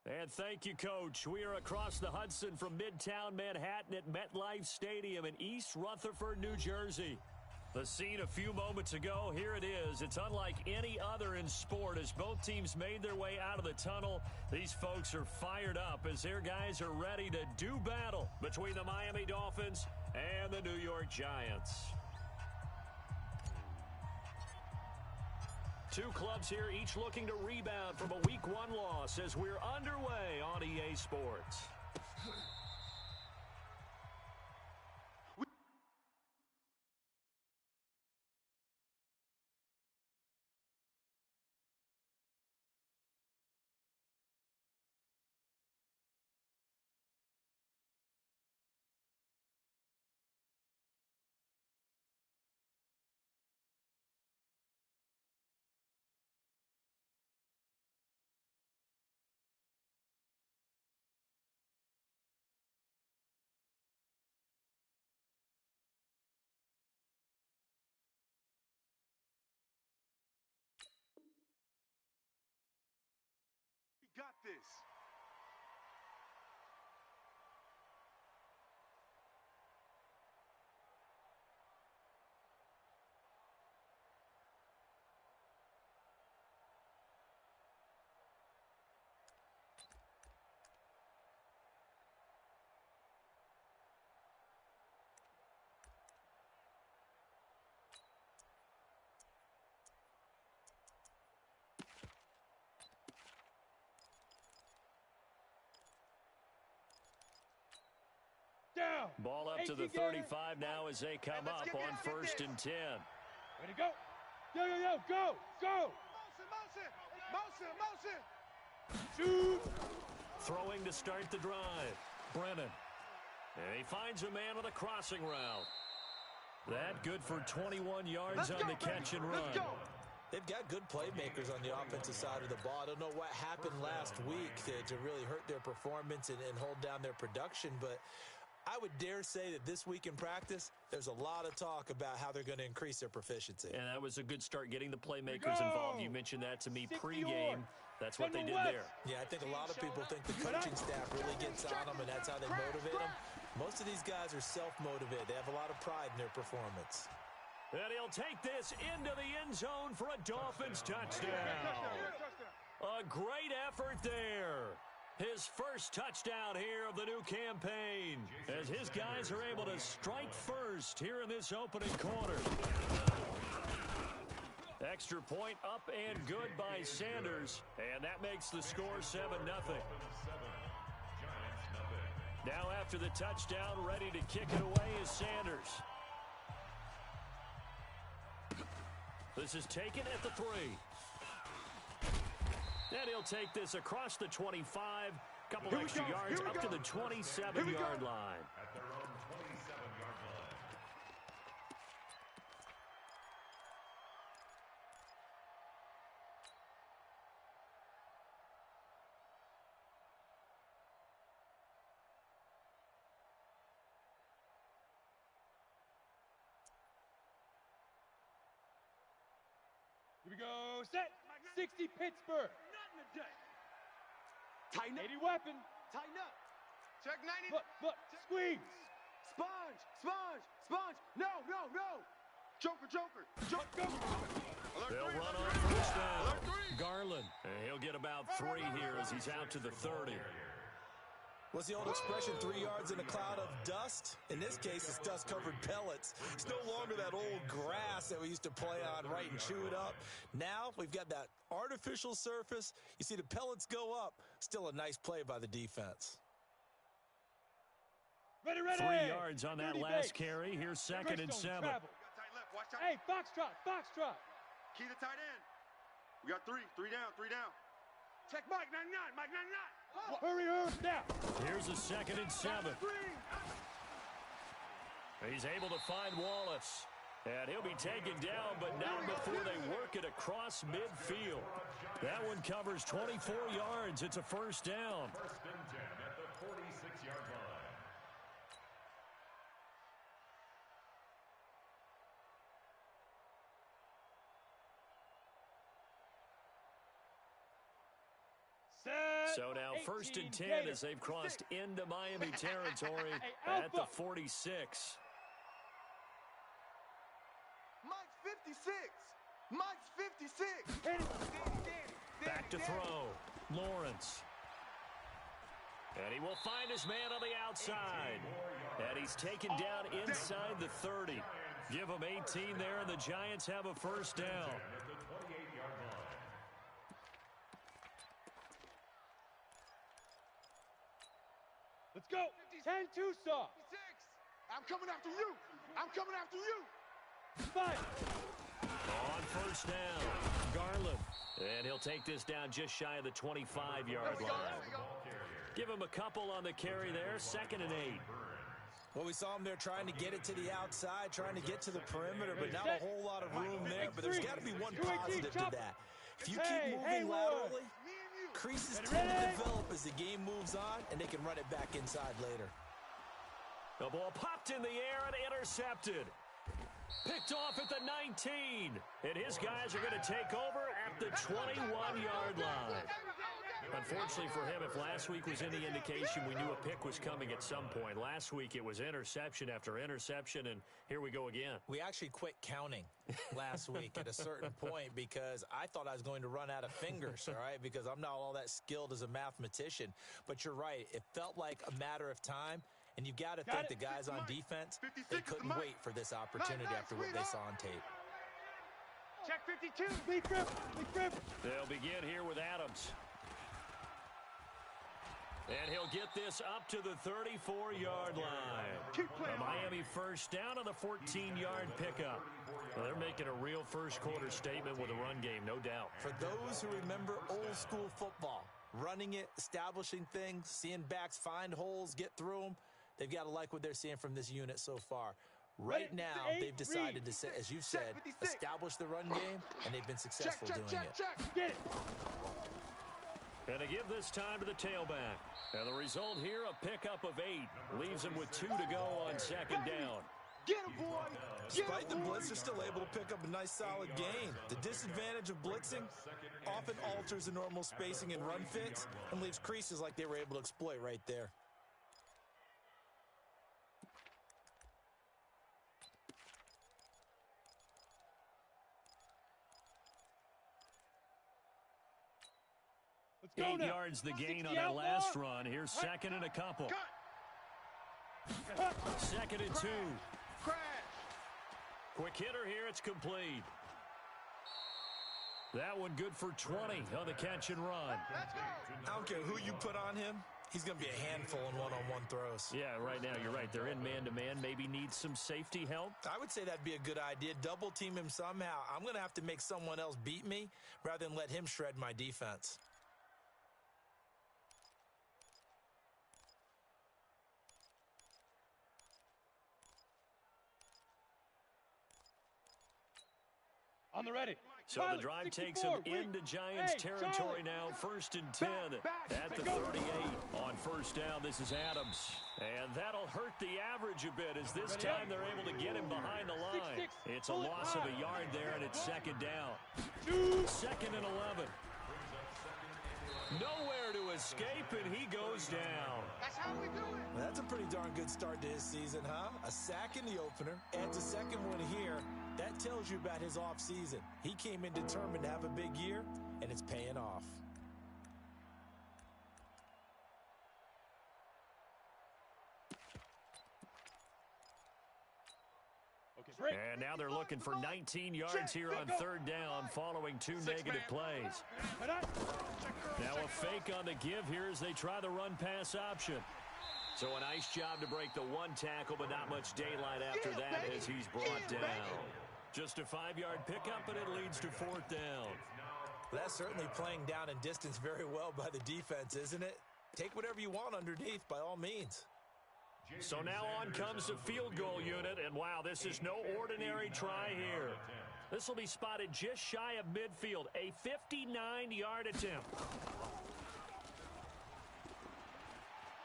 And thank you, Coach. We are across the Hudson from Midtown Manhattan at MetLife Stadium in East Rutherford, New Jersey. The scene a few moments ago, here it is. It's unlike any other in sport as both teams made their way out of the tunnel. These folks are fired up as their guys are ready to do battle between the Miami Dolphins and the New York Giants. Two clubs here, each looking to rebound from a Week 1 loss as we're underway on EA Sports. Got this. Down. Ball up to the 35 now as they come up on 1st and 10. Ready to go. Go. Motion. Shoot. Throwing to start the drive. Brennan. And he finds a man with a crossing route. That good for 21 yards on the catch and run. They've got good playmakers on the offensive side of the ball. I don't know what happened last week to really hurt their performance and hold down their production, but I would dare say that this week in practice, there's a lot of talk about how they're going to increase their proficiency. And that was a good start getting the playmakers involved. You mentioned that to me pregame. That's what they did there. Yeah, I think a lot of people think the coaching staff really gets on them, and that's how they motivate them. Most of these guys are self-motivated. They have a lot of pride in their performance. And he'll take this into the end zone for a Dolphins touchdown. A great effort there. His first touchdown here of the new campaign as his guys are able to strike first here in this opening quarter. Extra point up and good by Sanders, and that makes the score 7-0. Now after the touchdown, ready to kick it away is Sanders. This is taken at the 3. And he'll take this across the 25, couple extra yards up to the 27-yard line. At their own 27-yard line. Here we go. Set. 60 Pittsburgh. Nothing today. Tighten up. 80 weapon. Tighten up. Check 90. Look. Squeeze. Sponge. No. Joker. They'll run on first down. Garland. And he'll get about 3 here as he's out to the 30. What's the old expression, 3 yards in a cloud of dust? In this case, it's dust-covered pellets. It's no longer that old grass that we used to play on, right, and chew it up. Now we've got that artificial surface. You see the pellets go up. Still a nice play by the defense. Ready. 3 yards on that last carry. Here's 2nd and 7. Hey, Foxtrot. Key to tight end. We got 3 down. Check Mike 99. Hurry now. Here's a 2nd and 7. He's able to find Wallace. And he'll be taken down, but not before they work it across midfield. That one covers 24 yards. It's a first down. 1st and 10 at the 46-yard line. So now 1st and 10 as they've crossed into Miami territory at the 46. Mike's 56. Mike's 56. Back to throw. Lawrence. And he will find his man on the outside. And he's taken down inside the 30. Give him 18 there, and the Giants have a first down. Let's go. 10-2 soft. I'm coming after you. I'm coming after you. 5. On first down, Garland. And he'll take this down just shy of the 25-yard line. Give him a couple on the carry there, 2nd and 8. Well, we saw him there trying to get it to the outside, trying to get to the perimeter, but not a whole lot of room there. But there's got to be one positive to that. If you keep moving laterally, creases tend to develop as the game moves on, and they can run it back inside later. The ball popped in the air and intercepted. Picked off at the 19. And his guys are going to take over at the 21-yard line. Unfortunately for him, if last week was any indication, we knew a pick was coming at some point. Last week it was interception after interception, and here we go again. We actually quit counting last week at a certain point because I thought I was going to run out of fingers, all right, because I'm not all that skilled as a mathematician. But you're right. It felt like a matter of time, and you've got to think the guys on defense, they couldn't wait for this opportunity after what they saw on tape. Check 52. Lead grip. They'll begin here with Adams. And he'll get this up to the 34-yard line. A Miami first down on the 14-yard pickup. Well, they're making a real first-quarter statement with a run game, no doubt. For those who remember old-school football, running it, establishing things, seeing backs find holes, get through them, they've got to like what they're seeing from this unit so far. Right now, they've decided to, as you've said, establish the run game, and they've been successful doing it. Get it. And to give this time to the tailback. And the result here, a pickup of 8. Leaves him with 2 to go on 2nd down. Get him, boy. Despite the blitz, they're still able to pick up a nice, solid gain. The disadvantage of blitzing often alters the normal spacing and run fits and leaves creases like they were able to exploit right there. Let's go 8 now. yards the gain on that last run. Here's 2nd and a couple. 2nd and 2. Crash. Quick hitter here. It's complete. That one good for 20 on the catch and run. I don't care who you put on him. He's going to be a handful in one-on-one throws. Yeah, right now you're right. They're in man-to-man. Maybe needs some safety help. I would say that'd be a good idea. Double team him somehow. I'm going to have to make someone else beat me rather than let him shred my defense. On the ready. So the drive takes him into Giants territory now. 1st and 10 at the 38 on first down. This is Adams. And that'll hurt the average a bit as this time they're able to get him behind the line. It's a loss of a yard there, and it's 2nd down. 2nd and 11. Nowhere to escape, and he goes down. That's how we do it. Well, that's a pretty darn good start to his season, huh? A sack in the opener, adds a second one here. That tells you about his offseason. He came in determined to have a big year, and it's paying off. And now they're looking for 19 yards here on 3rd down following 2 negative plays. Now a fake on the give here as they try the run-pass option. So a nice job to break the 1 tackle, but not much daylight after that as he's brought down. Just a 5-yard pickup, and it leads to 4th down. Well, that's certainly playing down in distance very well by the defense, isn't it? Take whatever you want underneath, by all means. So now on comes the field goal unit, and wow, this is no ordinary try here. This will be spotted just shy of midfield, a 59-yard attempt.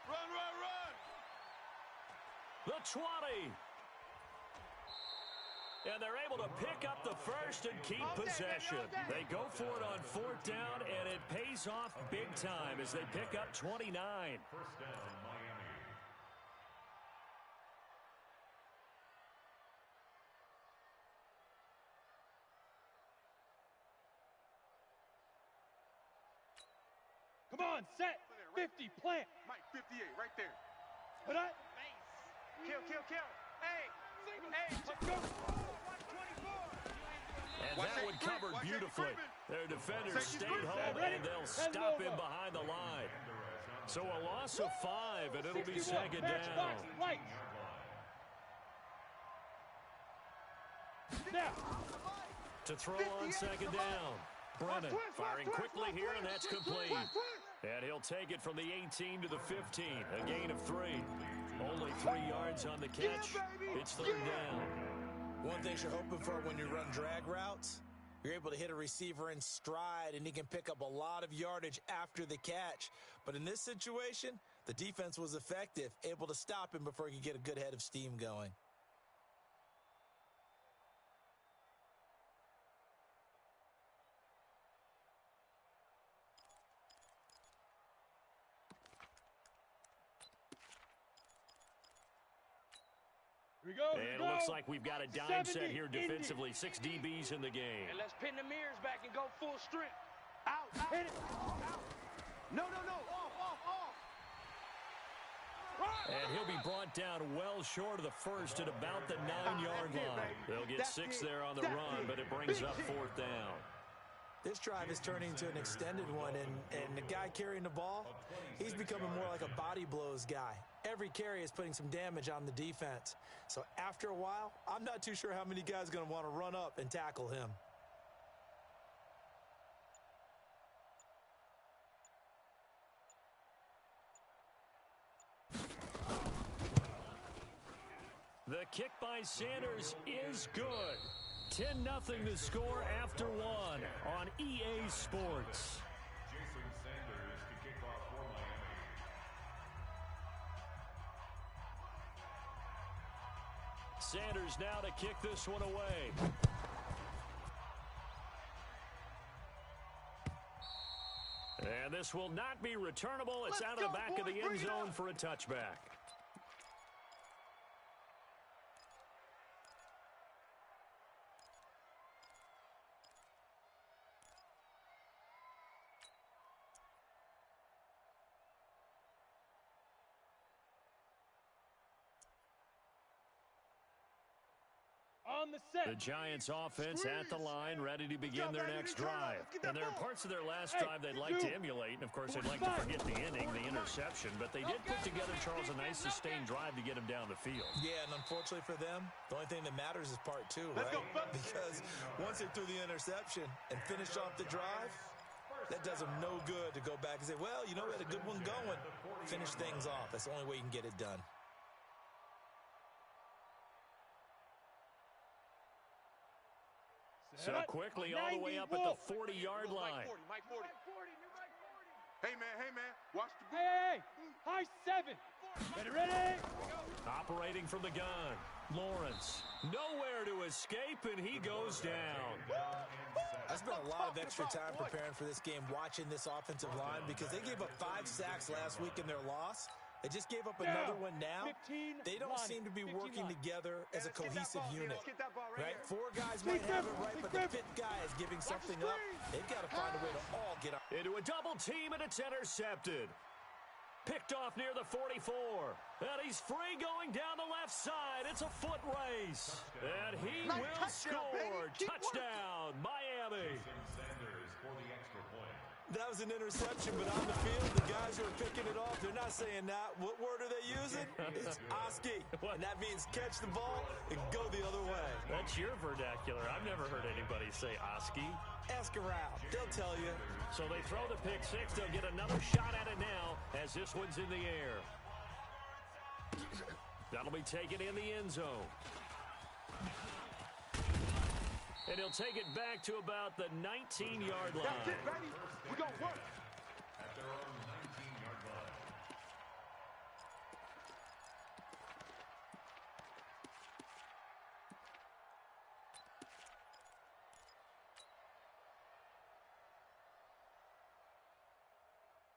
Run, run, run. The 20. And they're able to pick up the first and keep possession. They go for it on 4th down, and it pays off big time as they pick up 29. First down, Miami. Come on, set. 50, plant. Mike, 58, right there. Put up. Kill, kill, kill. Hey, let's go. 124. And Watch that that one grip, covered watch that beautifully. grip. Their defenders Safety's stayed grip. home, Ready? and they'll Send stop over. him behind the line. So a loss of 5, and it'll be 61, second match down. box, right. Now. To throw on second down. Brennan firing quickly here, and that's complete. And he'll take it from the 18 to the 15, a gain of 3. Only 3 yards on the catch. It's 3rd down. One thing you're hoping for when you run drag routes, you're able to hit a receiver in stride, and he can pick up a lot of yardage after the catch. But in this situation, the defense was effective, able to stop him before he could get a good head of steam going. Here we go. And it looks like we've got a dime set here defensively. 6 DBs in the game. And let's pin the mirrors back and go full strength. Out, out. Hit it. No, off. And he'll be brought down well short of the first at about the 9-yard line. They'll get 6 there on the run, but it brings up 4th down. This drive is turning into an extended one, and the guy carrying the ball, he's becoming more like a body blows guy. Every carry is putting some damage on the defense. So after a while, I'm not too sure how many guys are going to want to run up and tackle him. The kick by Sanders is good. 10-0 the score after 1 on EA Sports. Jason Sanders to kick off for Miami. Sanders now to kick this one away. And this will not be returnable. It's out of the back of the end zone for a touchback. On the set. The Giants offense at the line, ready to begin their next drive. And there are parts of their last drive they'd like to emulate, and of course they'd like to forget the inning, the interception, but they did put together, Charles, a nice sustained drive to get him down the field. Yeah, and unfortunately for them, the only thing that matters is part 2, right? Because once they threw the interception and finished off the drive, that does them no good to go back and say, well, you know, we had a good one going. Finish things off. That's the only way you can get it done. So quickly all the way up at the 40-yard line. Mike 40. Hey, man, watch the boot. Hey, high 7. Ready. Operating from the gun. Lawrence, nowhere to escape, and he goes down. I spent a lot of extra time preparing for this game, watching this offensive line, because they gave up 5 sacks last week in their loss. They just gave up another one now. They don't seem to be working together as a cohesive unit, right? 4 guys might have it right, but the 5th guy is giving something up. They've got to find a way to all get up. Into a double team, and it's intercepted. Picked off near the 44. And he's free going down the left side. It's a foot race. And he will score. Touchdown, Miami. Sanders for the extra point. That was an interception, but on the field, the guys who are picking it off, they're not saying that. What word are they using? It's Oski. And that means catch the ball and go the other way. That's your vernacular. I've never heard anybody say Oski. Ask around. They'll tell you. So they throw the pick 6. They'll get another shot at it now as this one's in the air. That'll be taken in the end zone. And he'll take it back to about the 19-yard line. That's it, baby. We're going to work. At their own 19-yard line.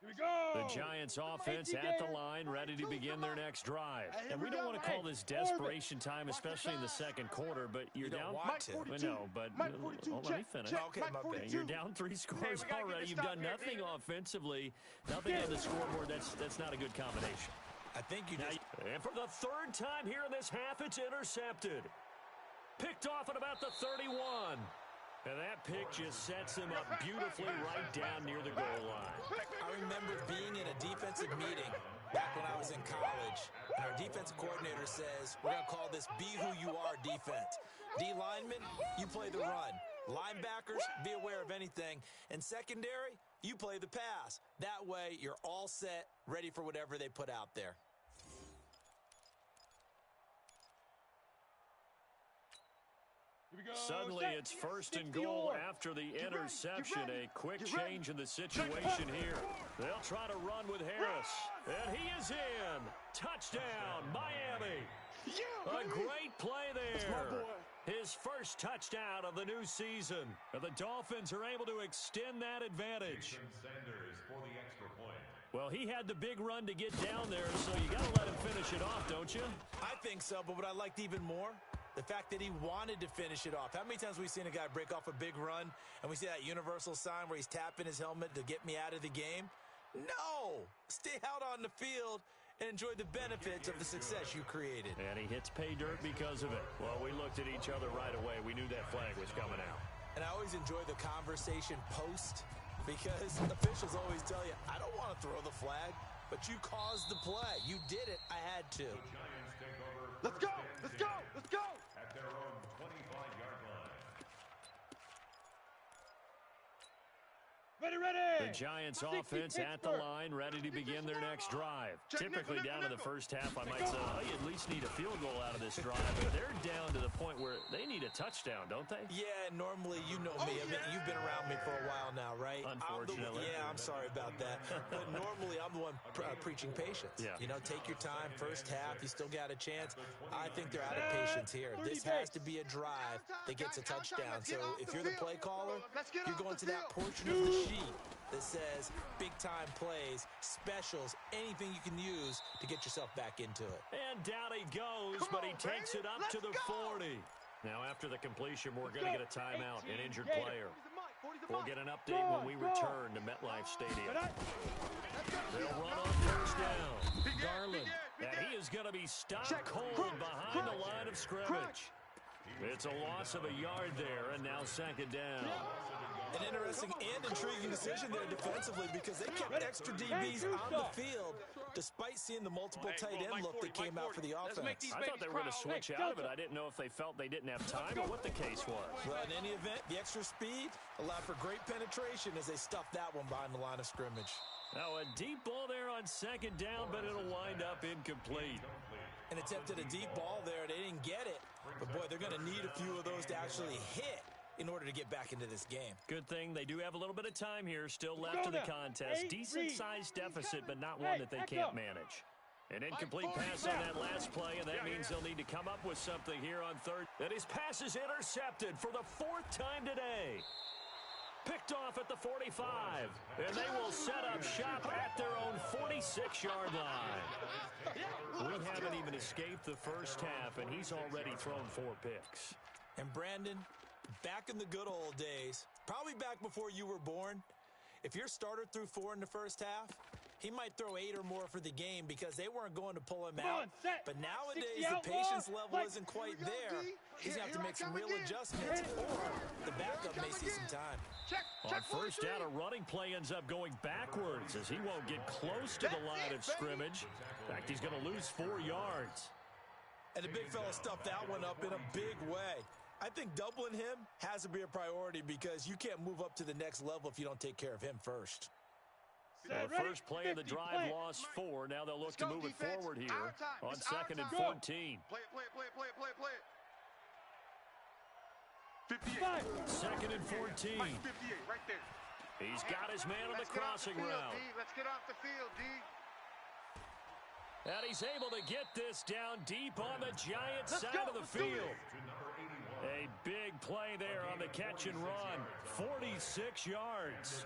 Here we go. The Giants offense at the line, ready to begin their next drive. And we don't want to call this desperation time, especially in the second quarter, but you're down. No, but let me finish. Okay, my bad. You're down 3 scores already. You've done nothing offensively, nothing on the scoreboard. That's not a good combination. I think you just... And for the third time here in this half, it's intercepted. Picked off at about the 31. And that pick just sets him up beautifully right down near the goal line. I remember being in a defensive meeting back when I was in college, and our defensive coordinator says, we're going to call this Be Who You Are defense. D linemen, you play the run. Linebackers, be aware of anything. And secondary, you play the pass. That way, you're all set, ready for whatever they put out there. Suddenly, it's first and goal after the interception. A quick change in the situation here. They'll try to run with Harris. And he is in. Touchdown, Miami. A great play there. His first touchdown of the new season. And the Dolphins are able to extend that advantage. Well, he had the big run to get down there, so you got to let him finish it off, don't you? I think so, but what I liked even more, the fact that he wanted to finish it off. How many times have we seen a guy break off a big run, and we see that universal sign where he's tapping his helmet to get me out of the game? No! Stay out on the field and enjoy the benefits of the success you created. And he hits pay dirt because of it. Well, we looked at each other right away. We knew that flag was coming out. And I always enjoy the conversation post, because officials always tell you, I don't want to throw the flag, but you caused the play. You did it. I had to. Let's go! Let's go! Let's go! At their own 25-yard line. Ready. The Giants offense at the line, ready to begin their next drive. Typically down in the first half, I might say, oh, you at least need a field goal out of this drive. But they're down to the point where they need a touchdown, don't they? Yeah, normally, you know me. I mean, you've been around me for a while now, right? Unfortunately. I'm sorry about that. But normally, I'm the one preaching patience. Yeah. You know, take your time. First half, you still got a chance. I think they're out of patience here. This has to be a drive that gets a touchdown. So if you're the play caller, you're going to that portion of the sheet that says big-time plays, specials, anything you can use to get yourself back into it. And down he goes, but he takes it up to the 40. Now, after the completion, we're going to get a timeout, an injured player. We'll get an update when we return to MetLife Stadium. They'll run on first down. Garland, and he is going to be stopped cold behind the line of scrimmage. It's a loss of a yard there, and now second down. An interesting and intriguing decision there defensively, because they kept extra DBs on the field despite seeing the multiple tight end look that came out for the offense. I thought they were going to switch out of it. I didn't know if they felt they didn't have time or what the case was. Well, in any event, the extra speed allowed for great penetration as they stuffed that one behind the line of scrimmage. Now, a deep ball there on second down, but it'll wind up incomplete. And attempted a deep ball there. They didn't get it. But, boy, they're going to need a few of those to actually hit in order to get back into this game. Good thing they do have a little bit of time here still left in the contest. Decent-sized deficit, but not one that they can't manage. An incomplete pass on that last play, and that means they'll need to come up with something here on third. And his pass is intercepted for the 4th time today. Picked off at the 45, and they will set up shop at their own 46-yard line. We haven't even escaped the first half, and he's already thrown 4 picks. And Brandon, back in the good old days, probably back before you were born, if your starter threw 4 in the first half, he might throw 8 or more for the game because they weren't going to pull him out. But nowadays, the patience level isn't quite there. He's going to have to make some real adjustments, or the backup may see some time. On first down, a running play ends up going backwards as he won't get close to the line of scrimmage. In fact, he's going to lose 4 yards. And the big fella stuffed that one up in a big way. I think doubling him has to be a priority because you can't move up to the next level if you don't take care of him first. Well, the first play of the drive lost 4. Now they'll look to move it forward here on second and 14. Play it. 58. Second and 14. Mike, 58, right there. He's got his man on the crossing route. Let's get off the field, D. And he's able to get this down deep on the Giants' side of the field. A big play there on the catch and run. 46 yards.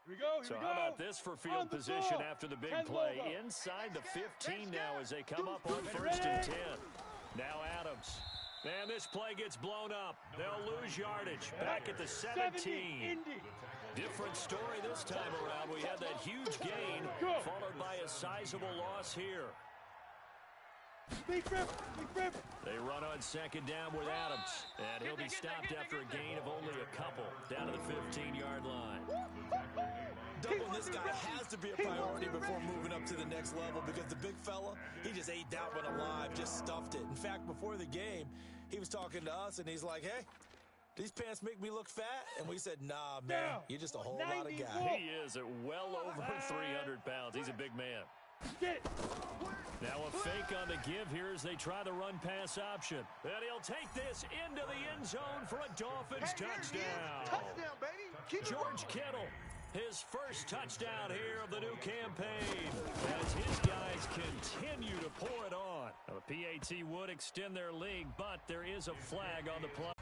Here we go. So how about this for field position after the big play? Inside the 15 now as they come up on 1st and 10. Now Adams. And this play gets blown up. They'll lose yardage. Back at the 17. Different story this time around. We had that huge gain followed by a sizable loss here. Big rip. They run on 2nd down with Adams. And he'll be stopped after a gain of only a couple. Down to the 15-yard line. Doubling this guy has to be a priority before moving up to the next level because the big fella, he just ate that one alive, just stuffed it. In fact, before the game, he was talking to us, and he's like, hey, these pants make me look fat? And we said, nah, man, you're just a whole lot of guy. He is at well over 300 pounds. He's a big man. Now a fake on the give here as they try the run-pass option. And he'll take this into the end zone for a Dolphins touchdown. Touchdown, baby. Keep George Kittle, his first touchdown here of the new campaign as his guys continue to pour it on. Now, the PAT would extend their lead, but there is a flag on the play.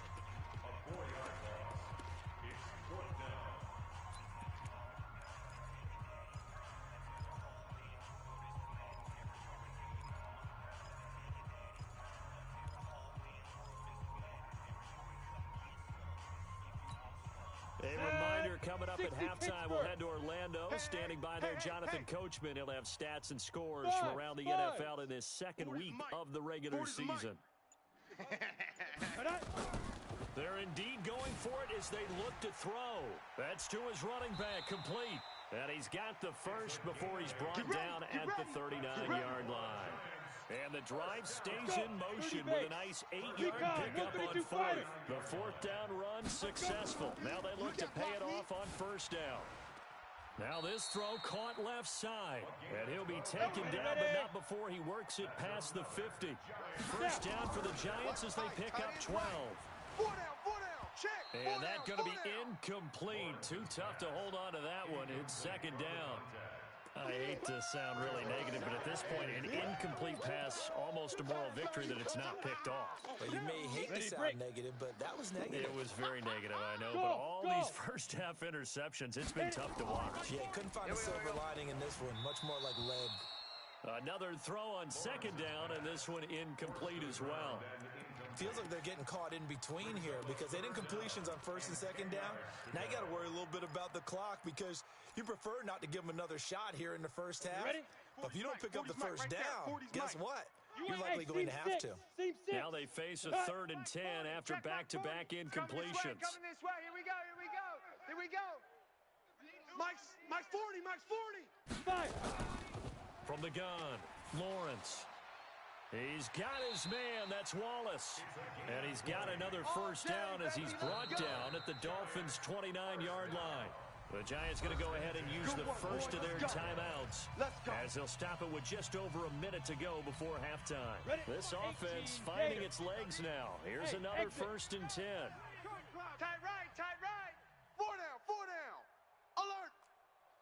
A reminder coming up at halftime, we'll head to Orlando. Standing by there, Jonathan Coachman. He'll have stats and scores from around the NFL in this second week of the regular season. They're indeed going for it as they look to throw. That's to his running back, complete. And he's got the first before he's brought down at the 39-yard line. And the drive stays in motion with a nice 8-yard pickup on 4th. The 4th down run successful. Now they look to pay it off on 1st down. Now this throw caught left side. And he'll be taken down, but not before he works it past the 50. 1st down for the Giants as they pick up 12. 4 down, check. And that's going to be incomplete. Too tough to hold on to that one. It's 2nd down. I hate to sound really negative, but at this point, an incomplete pass, almost a moral victory that it's not picked off. Well, you may hate to sound negative, but that was negative. It was very negative, I know, but all these first-half interceptions, it's been tough to watch. Yeah, couldn't find a silver lining in this one. Much more like lead. Another throw on 2nd down, and this one incomplete as well. Feels like they're getting caught in between here because they did incompletions on 1st and 2nd down. Now you got to worry a little bit about the clock because you prefer not to give them another shot here in the 1st half. But if you don't pick up the 1st down, guess what? You're likely going to have to. Now they face a 3rd and 10 after back-to-back incompletions. Coming this way. Here we go. Mike's 40. From the gun, Lawrence. He's got his man, that's Wallace. And he's got another 1st down as he's brought down at the Dolphins' 29-yard line. The Giants going to go ahead and use the first of their timeouts as they'll stop it with just over a minute to go before halftime. This offense finding its legs now. Here's another 1st and 10. Tight right. 4 down. Alert.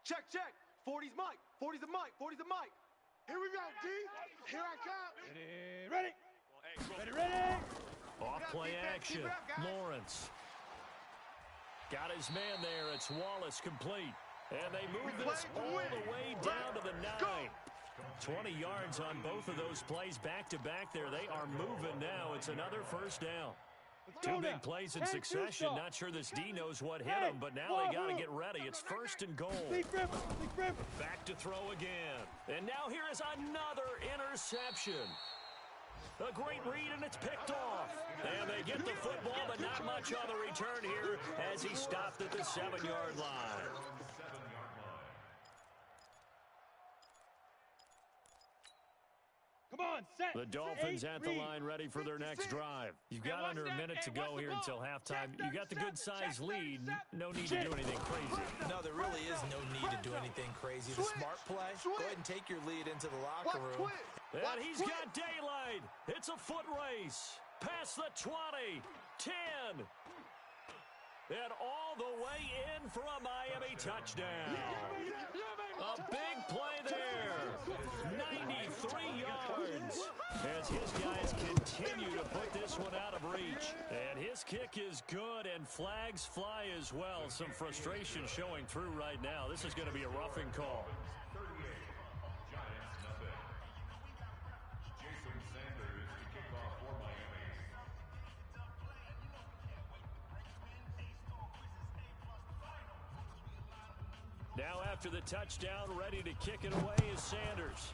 Check. 40's Mike. 40's the Mike. Here we go, D. Here I come. Ready. Off play action. Lawrence. Got his man there. It's Wallace complete. And they move this all the way down to the 9. 20 yards on both of those plays back-to-back there. They are moving now. It's another 1st down. 2 big plays in succession. Not sure this D knows what hit him, but now they got to get ready. It's 1st and goal. Back to throw again. And now here is another interception. A great read, and it's picked off. And they get the football, but not much on the return here as he stopped at the 7-yard line. Come on, set. The Dolphins at the line ready for their next drive. You've got under a minute to go here until halftime. You got the good-sized lead. No need to do anything crazy. No, there really is no need to do anything crazy. The smart play, go ahead and take your lead into the locker room. And he's got daylight. It's a foot race. Past the 20, 10. And all the way in for a Miami touchdown. A big play there. 93 yards. as his guys continue to put this one out of reach. And his kick is good, and flags fly as well. Some frustration showing through right now. This is going to be a roughing call. 38, Giants nothing. Jason Sanders to kick off for Miami. Now after the touchdown, ready to kick it away is Sanders.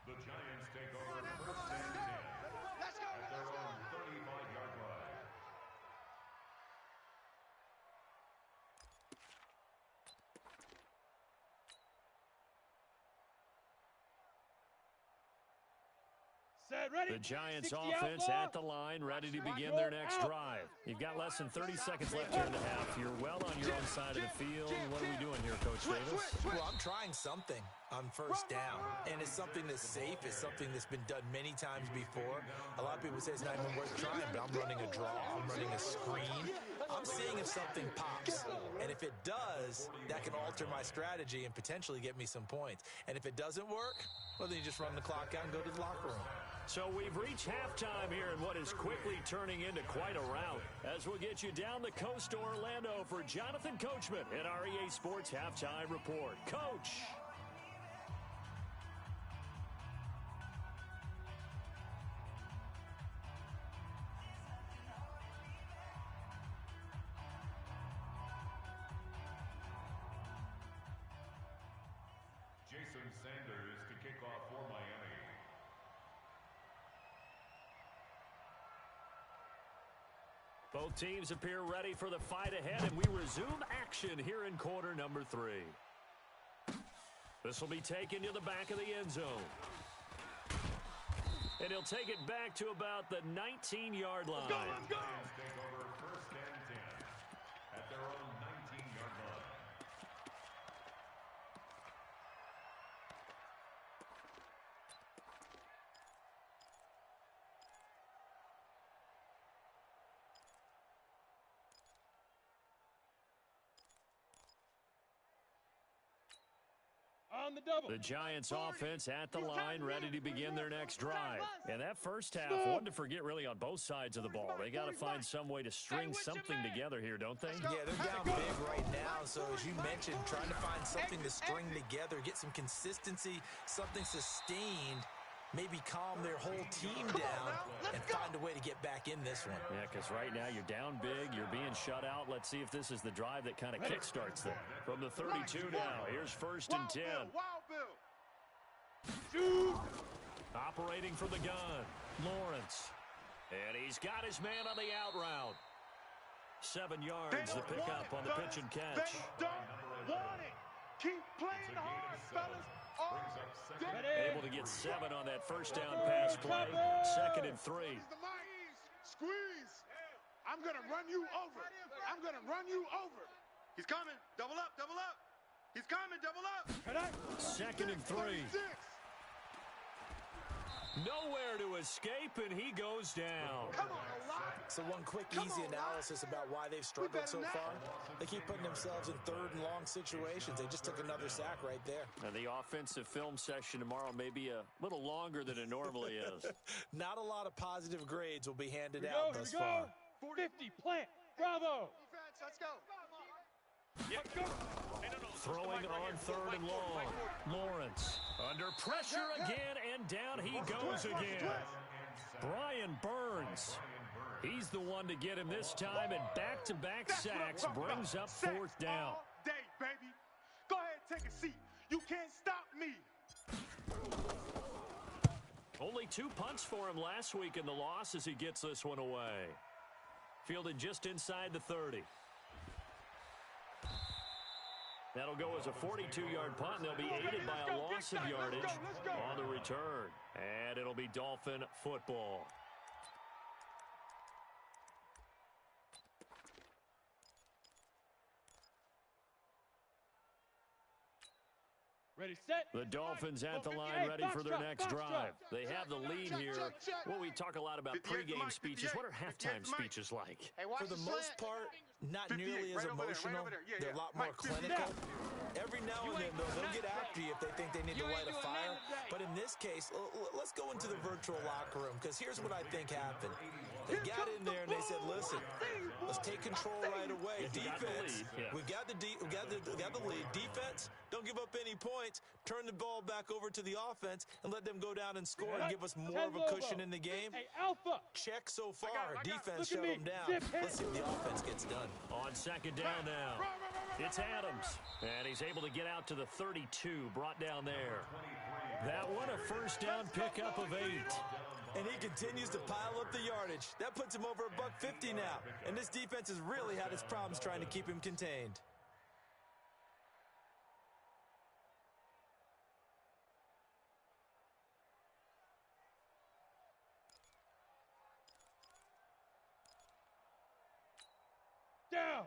The Giants take over first and 10 Let's go. at their own 35-yard line. Set, ready. The Giants 60 offense outlaw. at the line, ready to begin their next drive. You've got less than 30 seconds left here in the half. You're well on your own side of the field. What are we doing here, Coach Davis? Well, I'm trying something on first down, and it's something that's safe. It's something that's been done many times before. A lot of people say it's not even worth trying, but I'm running a draw. I'm running a screen. I'm seeing if something pops, and if it does, that can alter my strategy and potentially get me some points. And if it doesn't work, well, then you just run the clock out and go to the locker room. So we've reached halftime here in what is quickly turning into quite a rout. As we'll get you down the coast to Orlando for Jonathan Coachman at our EA Sports Halftime Report. Coach. Jason Sanders to kick off for Miami. Both teams appear ready for the fight ahead, and we resume action here in quarter number 3. This will be taken to the back of the end zone. And he'll take it back to about the 19-yard line. Giants take over first and 10 at their own 19-yard line. On the double. The Giants offense at the line, ready to begin their next drive. And that first half, one to forget really on both sides of the ball. They got to find some way to string something together here, don't they? Yeah, they're down big right now, so as you mentioned, trying to find something to string together, get some consistency, something sustained, maybe calm their whole team down and find a way to get back in this one. Yeah, because right now you're down big, you're being shut out. Let's see if this is the drive that kind of kickstarts them. From the 32 now, here's first and 10. Wild Bill. Shoot. Operating from the gun, Lawrence. And he's got his man on the out route. 7 yards to pick up on the pitch and catch. They don't want it. Keep playing hard, fellas. Able to get 7 on that first down pass play. Second and 3. Squeeze. I'm going to run you over. I'm going to run you over. He's coming. Double up, double up. He's coming, double up. Second and 3. Nowhere to escape, and he goes down. Come on, a lot. So one quick, easy analysis about why they've struggled so far. They keep putting themselves in third and long situations. They just took another sack right there. And the offensive film session tomorrow may be a little longer than it normally is. Not a lot of positive grades will be handed Here out we thus go. far. 50, plant. Bravo. Defense, let's go. Let's go. Throwing on third and long. Lawrence under pressure again, and down he goes again. Brian Burns. He's the one to get him this time, and back-to-back sacks brings up fourth down. All day, baby. Go ahead, take a seat. You can't stop me. Only 2 punts for him last week in the loss as he gets this one away. Fielded just inside the 30. That'll go as a 42-yard punt, and they'll be aided by a loss of yardage on the return. And it'll be Dolphin football. Ready, set. The Dolphins at the line, ready for their next drive. They have the lead here. Well, we talk a lot about pregame speeches. What are halftime speeches like? For the most part, not nearly as emotional. They're a lot more clinical. Every now and then, though, they'll get after you if they think they need to light a fire. But in this case, let's go into the virtual locker room, because here's what I think happened. They got in there and they said, listen, let's take control right away. Defense, we've got the lead. Defense, don't give up any points. Turn the ball back over to the offense and let them go down and score and give us more of a cushion in the game. Hey, Alpha. Check so far. Defense shut them down. Let's see what the offense gets done. On second down now, it's Adams, and he's able to get out to the 32, brought down there. That one, a first down pickup of 8. And he continues to pile up the yardage. That puts him over $150 now. And this defense has really had its problems trying to keep him contained. Down.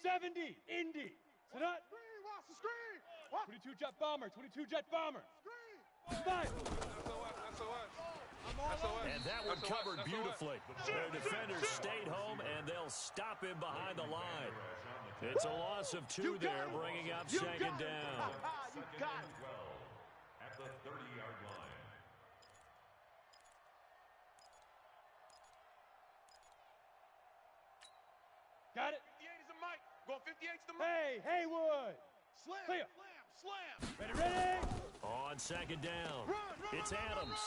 70. Indy. Sit up. Screen, watch the screen. 22 jet bomber. 22 jet bomber. Screen. 5. And that one covered beautifully. Their defenders stayed home, and they'll stop him behind the line. It's a loss of 2 there, bringing up second down. You got it. At the 30-yard line. Got it. 58 is the mic. Go 58's the mic. Hey, Haywood. Slam, Clear. slam. Ready. On second down, it's Adams.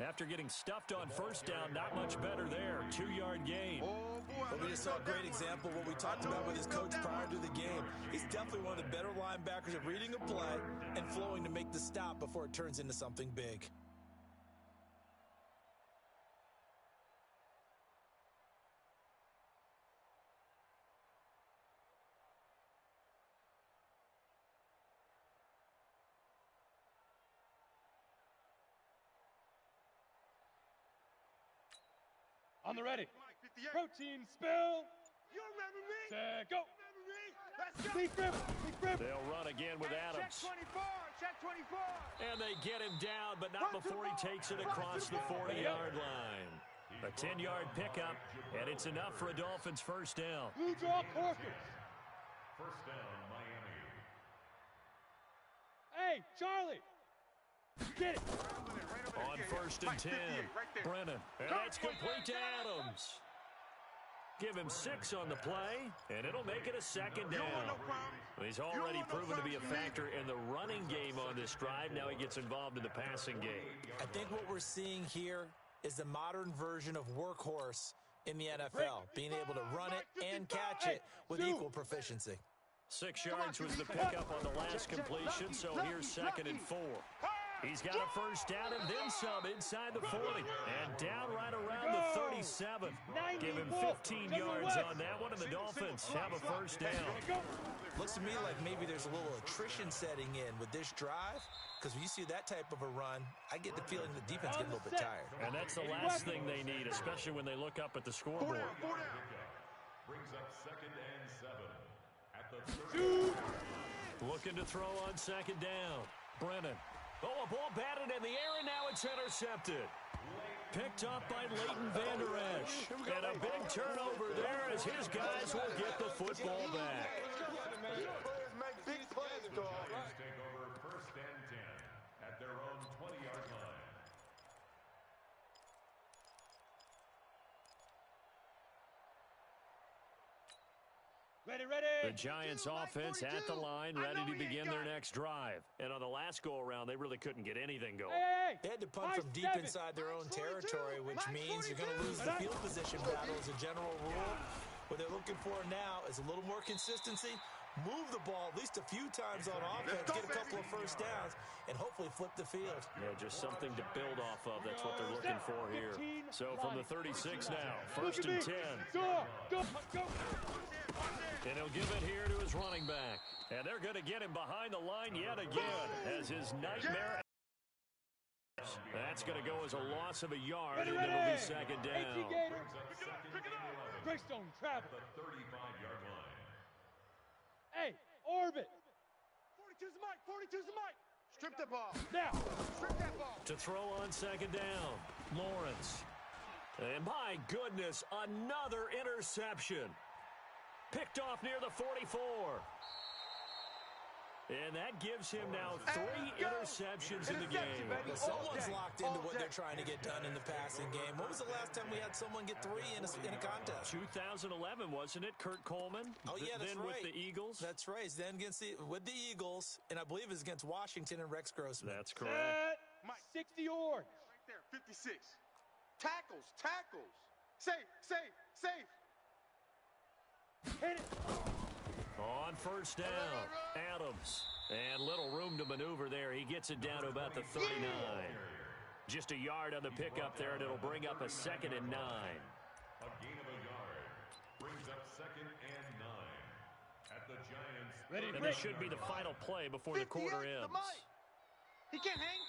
After getting stuffed on first down, not much better there. 2-yard gain. Oh, boy. But we just saw a great example of what we talked about with his coach prior to the game. He's definitely one of the better linebackers at reading a play and flowing to make the stop before it turns into something big. On the ready. Mike, 58. Protein spill. You remember me? Set, go. Remember me? Let's go. Lead grip. Lead grip. They'll run again with Adams. Check 24. Check 24. And they get him down, but not before he takes it across the 40-yard line. A 10-yard pickup, and it's enough for a Dolphins first down. Blue draw Corkers. First down, Miami. Hey, Charlie. Get it. On first and 10, Brennan. And that's complete to Adams. Give him 6 on the play, and it'll make it a second down. He's already proven to be a factor in the running game on this drive. Now he gets involved in the passing game. I think what we're seeing here is the modern version of workhorse in the NFL, being able to run it and catch it with equal proficiency. 6 yards was the pickup on the last completion, so here's second and 4. He's got a first down and then some inside the 40 and down right around the 37. Give him 15 yards on that one, and the Dolphins have a first down. Looks to me like maybe there's a little attrition setting in with this drive, because when you see that type of a run, I get the feeling the defense getting a little bit tired. And that's the last thing they need, especially when they look up at the scoreboard. Brings up second and 7 at the 30. Looking to throw on second down. Brennan. Oh, a ball batted in the air, and now it's intercepted. Picked up by Leighton Vander Esch. And a big turnover there as his guys will get the football back. Big plays, dog. Take over first and 10 at their own 20-yard line. Ready. The Giants offense at the line, ready to begin their next drive. And on the last go-around, they really couldn't get anything going. Hey. They had to punt from deep inside their own territory, which means you're going to lose the field position battle as a general rule. What they're looking for now is a little more consistency, move the ball at least a few times on offense, get a couple of first downs, and hopefully flip the field. Yeah, just something to build off of. That's what they're looking for here. So from the 36 now, first and 10. Go. And he'll give it here to his running back. And they're going to get him behind the line yet again as his nightmare. That's going to go as a loss of a yard, and it'll be second down. Greystone travel. The 35-yard line. Hey, orbit. 42's the mic. 42's the mic. Strip the ball. Now. Strip that ball. To throw on second down, Lawrence. And my goodness, another interception. Picked off near the 44. And that gives him now 3 interceptions in the game. Well, someone's locked into what they're trying to get done in the passing game. When was the last time we had someone get 3 in a contest? 2011, wasn't it, Kurt Coleman? Oh, yeah, that's then right. with the Eagles? That's right. Then with the Eagles, and I believe it was against Washington and Rex Grossman. That's correct. Mike, 60 yards. Right there, 56. Tackles. Safe. Hit it. On first down, Adams. And little room to maneuver there. He gets it down to about the 39. Just a yard on the pickup there, and it'll bring up a 2nd and 9. A gain of a yard brings up 2nd and 9 at the Giants. Ready, And this should be the final play before the quarter ends. He can't hang.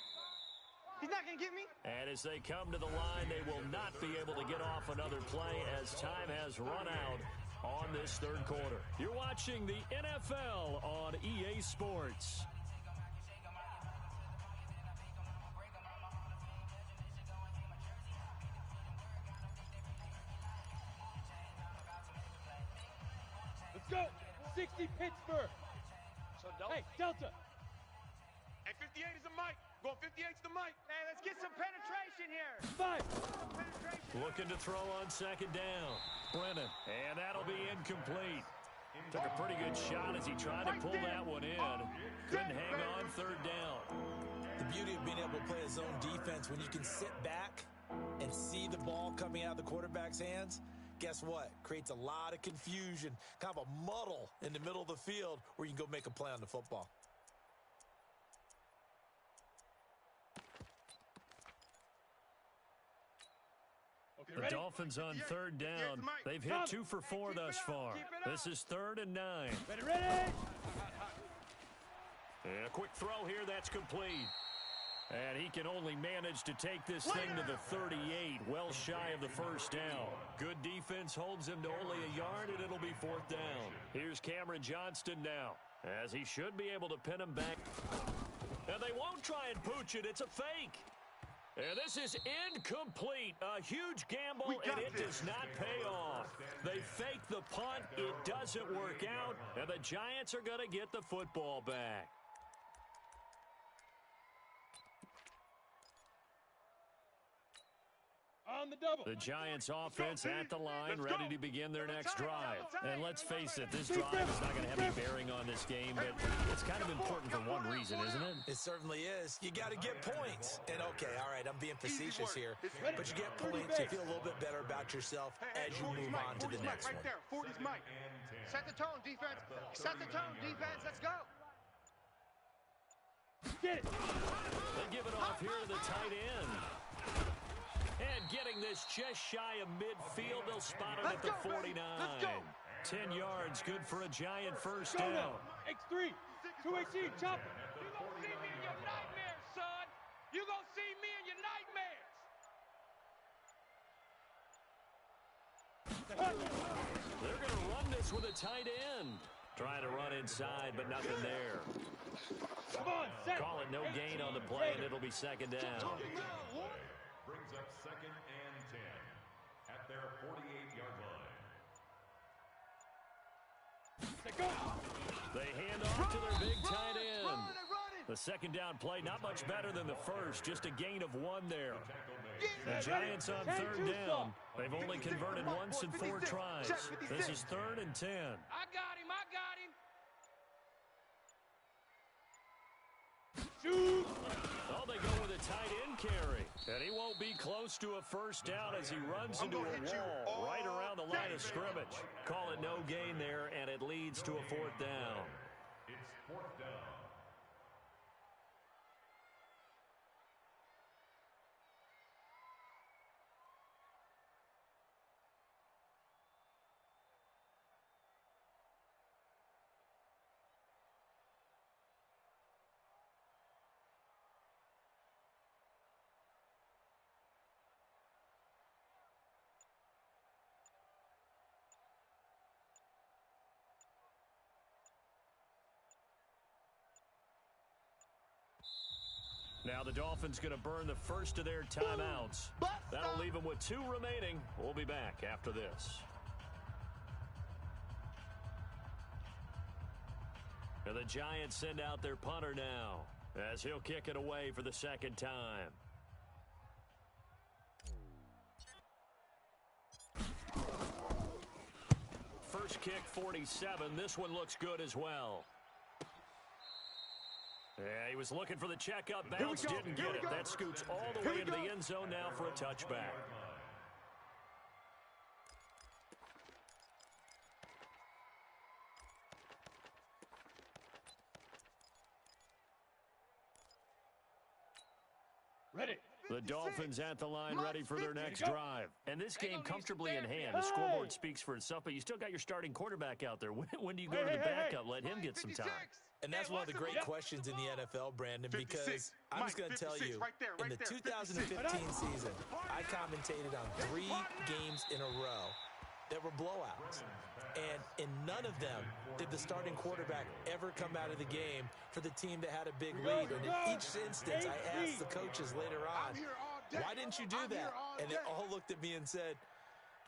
He's not going to get me. And as they come to the line, they will not be able to get off another play as time has run out on this third quarter. You're watching the NFL on EA Sports. Let's go. 60 Pittsburgh. Hey, Delta. And 58 is the Mike. Going 58's the Mike. Hey, let's get some penetration here. 5. Looking to throw on 2nd down. Brennan. And that'll be incomplete. Took a pretty good shot as he tried to pull that one in. Couldn't hang on 3rd down. The beauty of being able to play a zone defense when you can sit back and see the ball coming out of the quarterback's hands, guess what? Creates a lot of confusion, kind of a muddle in the middle of the field where you can go make a play on the football. The Dolphins on 3rd down. They've hit 2 for 4 thus far. This is 3rd and 9. Ready. And a quick throw here, that's complete. And he can only manage to take this thing to the 38, well shy of the 1st down. Good defense holds him to only a yard, and it'll be 4th down. Here's Cameron Johnston now, as he should be able to pin him back. And they won't try and pooch it. It's a fake. And this is incomplete. A huge gamble, and it does not pay off. They fake the punt. It doesn't work out, and the Giants are going to get the football back. On the double. The Giants offense at the line, ready to begin their next drive. And let's face it, this drive is not going to have any bearing on this game, but it's kind of important for one reason, isn't it? It certainly is. You got to get points. And okay, all right, I'm being facetious here, but you get points, you feel a little bit better about yourself as you move on to the next one. Right there, 40's Mike. Set the tone, defense. Set the tone, defense. Let's go. Get it. They give it off here to the tight end. And getting this just shy of midfield, they'll spot it at the 49. 10 yards, good for a Giant 1st down. X3. 2AC, chop. You gonna see me in your nightmares, son. You gonna see me in your nightmares. They're going to run this with a tight end. Trying to run inside, but nothing there. Come on, set. Call it no gain on the play, and it'll be 2nd down. Brings up 2nd and 10 at their 48-yard line. They hand off to their big tight end. The 2nd down play, not much better than the first, just a gain of 1 there. The Giants on 3rd down. They've only converted once in 4 tries. This is 3rd and 10. I got him. Shoot. Oh, they go with a tight end carry. And he won't be close to a 1st down as he runs into a wall right around the line of scrimmage. Call it no gain there, and it leads to a 4th down. It's 4th down. Now the Dolphins going to burn the first of their timeouts. That'll leave them with 2 remaining. We'll be back after this. And the Giants send out their punter now, as he'll kick it away for the second time. First kick, 47. This one looks good as well. Yeah, he was looking for the checkup bounce, didn't get it. That scoots all the way into the end zone now for a touchback. Ready. The Dolphins at the line, ready for their next drive. And this game comfortably in hand. The scoreboard speaks for itself, but you still got your starting quarterback out there. When do you go to the backup? Let him get some time. And that's one of the great questions in the NFL, Brandon, because I'm just going to tell you, in the 2015 season, I commentated on 3 games in a row that were blowouts. And in none of them did the starting quarterback ever come out of the game for the team that had a big lead. And in each instance, I asked the coaches later on, why didn't you do that? And they all looked at me and said,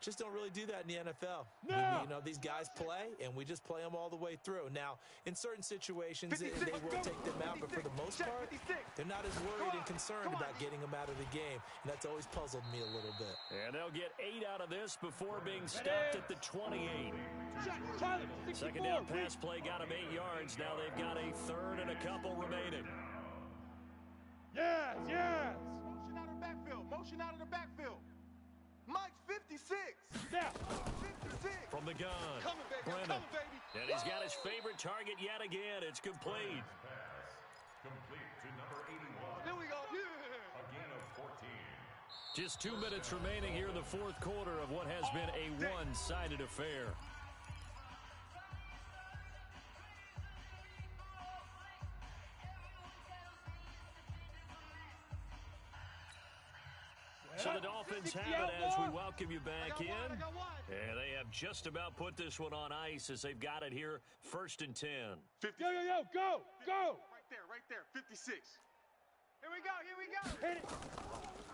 just don't really do that in the NFL. No. You know, these guys play, and we just play them all the way through. Now, in certain situations, they will take them out, but for the most part, they're not as worried and concerned about getting them out of the game, and that's always puzzled me a little bit. And they'll get 8 out of this before being stopped at the 28. Second down pass play got them 8 yards. Now they've got a third and a couple remaining. Yes, yes. Motion out of the backfield. Motion out of the backfield. Mike's 56. Now. 56. From the gun, Coming, baby. Brennan. Coming, baby. And he's got his favorite target yet again. It's complete. Pass complete to number 81. Here we go. Yeah. A gain of 14. Just 2 minutes remaining here in the fourth quarter of what has been a one-sided affair. So the Dolphins have it as we welcome you back in. And they have just about put this one on ice as they've got it here, 1st and 10. Yo, yo, yo, go, go. Right there, 56. Here we go. Hit it.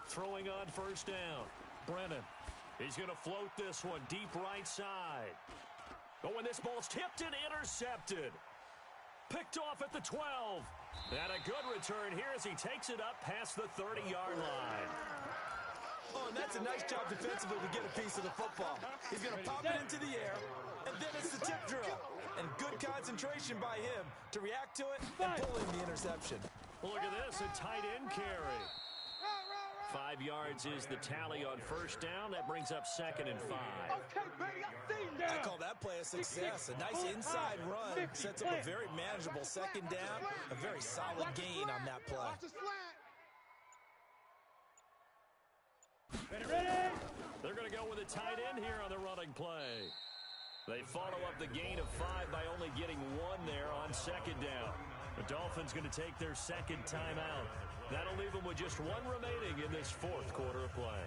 Throwing on first down. Brennan. He's going to float this one deep right side. Oh, and this ball's tipped and intercepted. Picked off at the 12. And a good return here as he takes it up past the 30-yard line. Oh, and that's a nice job defensively to get a piece of the football. He's going to pop it into the air, and then it's the tip drill. And good concentration by him to react to it and pull in the interception. Well, look at this, a tight end carry. 5 yards is the tally on first down. That brings up 2nd and 5. Okay, baby, I see you. I call that play a success. A nice inside run sets up a very manageable second down. A very solid gain on that play. Watch the slant. Ready. They're going to go with a tight end here on the running play. They follow up the gain of 5 by only getting 1 there on second down. The Dolphins going to take their second timeout. That'll leave them with just 1 remaining in this fourth quarter of play.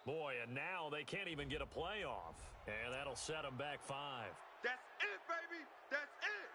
Boy, and now they can't even get a playoff. And that'll set them back 5. That's it, baby. That's it.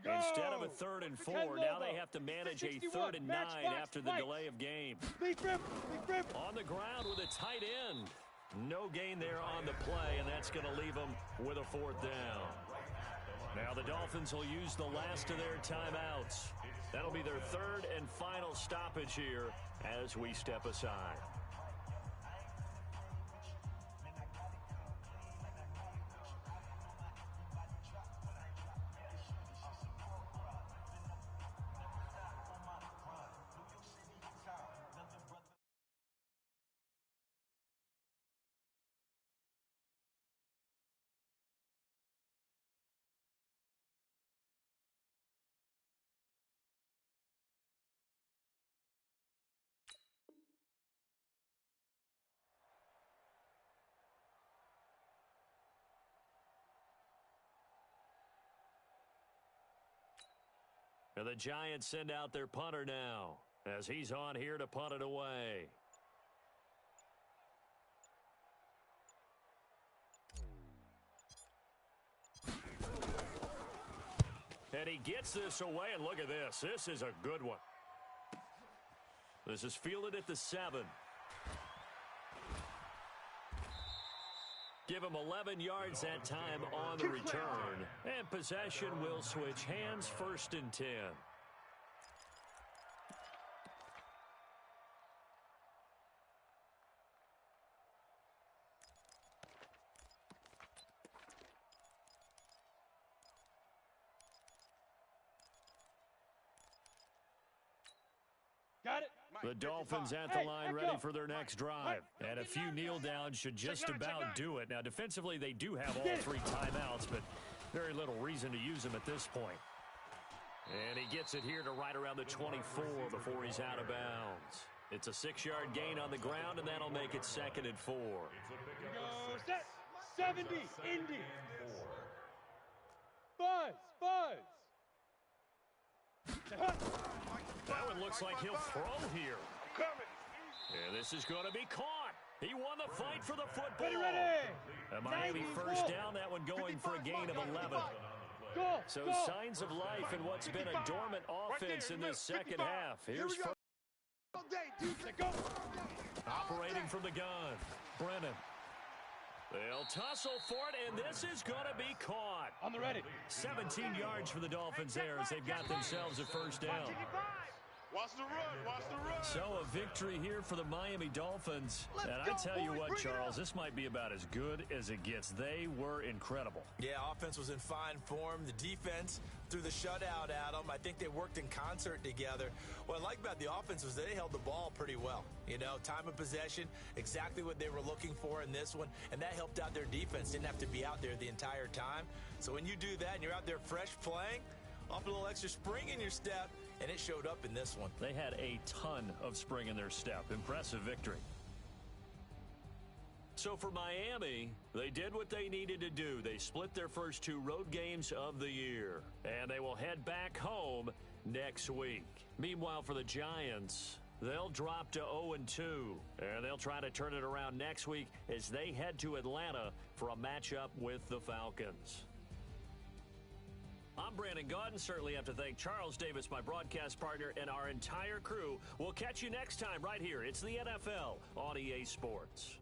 Instead of a 3rd and 4, now they have to manage a 3rd and 9 after the delay of game. On the ground with a tight end. No gain there on the play, and that's going to leave them with a fourth down. Now the Dolphins will use the last of their timeouts. That'll be their third and final stoppage here as we step aside. And the Giants send out their punter now as he's on here to punt it away. And he gets this away, and look at this. This is a good one. This is fielded at the 7. Give him 11 yards that time on the return. And possession will switch hands, 1st and 10. Got it. The Dolphins at the line ready for their next drive. And a few kneel downs should just about do it. Now, defensively, they do have all 3 timeouts, but very little reason to use them at this point. And he gets it here to right around the 24 before he's out of bounds. It's a 6-yard gain on the ground, and that'll make it 2nd and 4. Go set. 70. Indy. Buzz. That one looks like he'll throw here. And this is going to be caught. He won the fight for the football. Ready. A Miami first down, that one going for a gain of 11. So signs of life in what's been a dormant offense in this second half. Here's operating from the gun, Brennan. They'll tussle for it, and this is going to be caught. On the ready. 17 yards for the Dolphins there as they've got themselves a first down. Watch the run. So a victory here for the Miami Dolphins. And I tell you what, Charles, this might be about as good as it gets. They were incredible. Yeah, offense was in fine form. The defense threw the shutout at them. I think they worked in concert together. What I like about the offense was they held the ball pretty well. You know, time of possession, exactly what they were looking for in this one. And that helped out their defense. Didn't have to be out there the entire time. So when you do that and you're out there fresh playing, off a little extra spring in your step, and it showed up in this one. They had a ton of spring in their step. Impressive victory. So for Miami, they did what they needed to do. They split their first 2 road games of the year, and they will head back home next week. Meanwhile, for the Giants, they'll drop to 0-2, and they'll try to turn it around next week as they head to Atlanta for a matchup with the Falcons. I'm Brandon Gaudin. Certainly have to thank Charles Davis, my broadcast partner, and our entire crew. We'll catch you next time right here. It's the NFL on EA Sports.